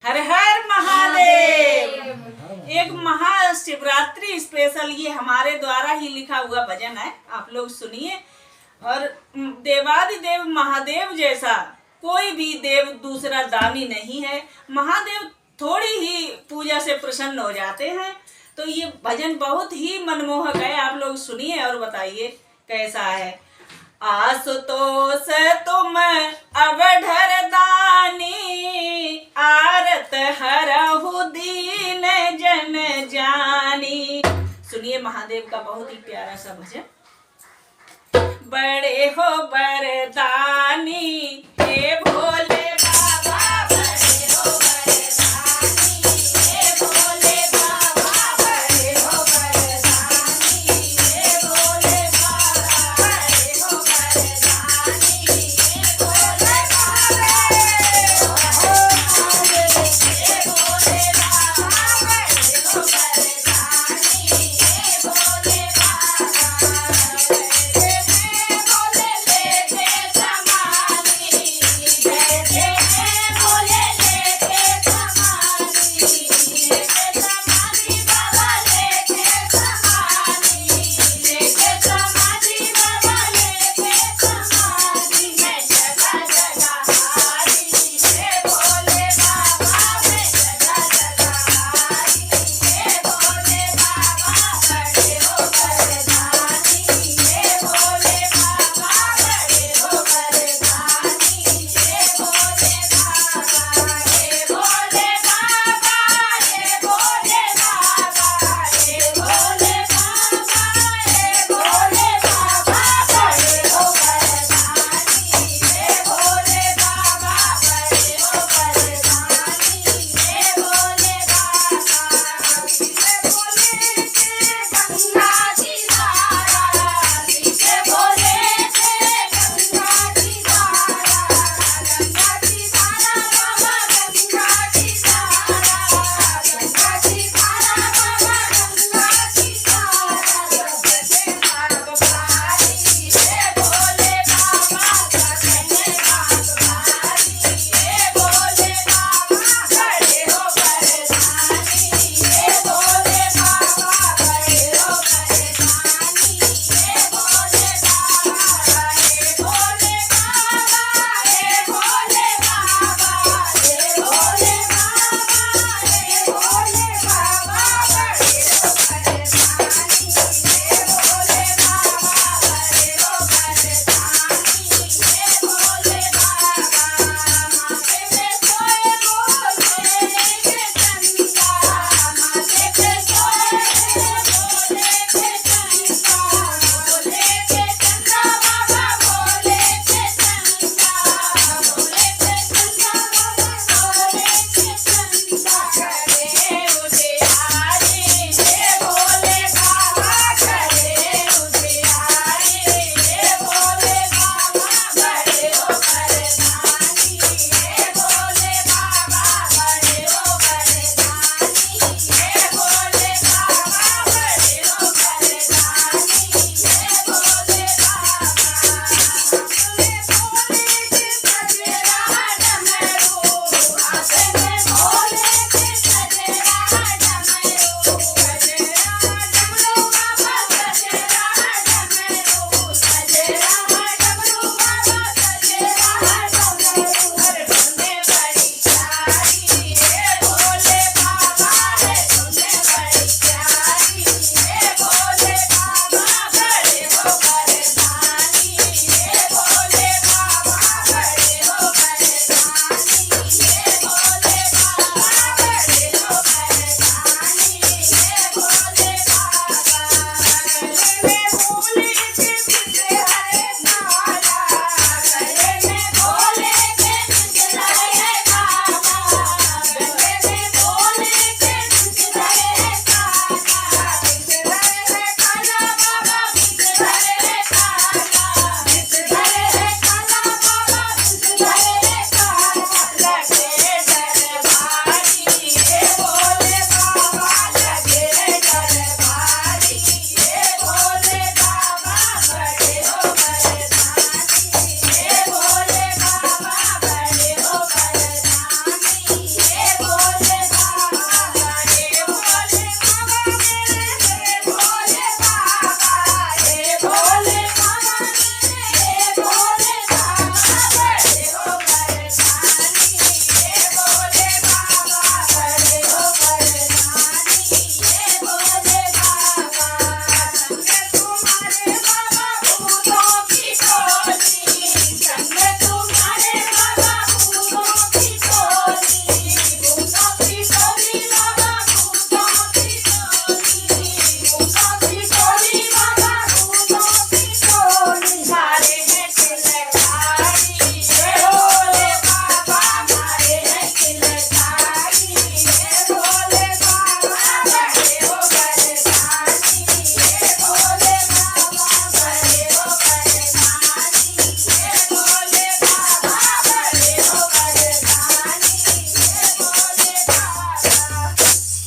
हर हर महादेव। एक महाशिवरात्रि स्पेशल ये हमारे द्वारा ही लिखा हुआ भजन है, आप लोग सुनिए। और देवादिदेव महादेव जैसा कोई भी देव दूसरा दानी नहीं है। महादेव थोड़ी ही पूजा से प्रसन्न हो जाते हैं। तो ये भजन बहुत ही मनमोहक है, आप लोग सुनिए और बताइए कैसा है। आशुतोष तुम अवधर दानी, आरत हरहु दीन जन जानी। सुनिए महादेव का बहुत ही प्यारा सा भजन। बड़े हो बरदानी हे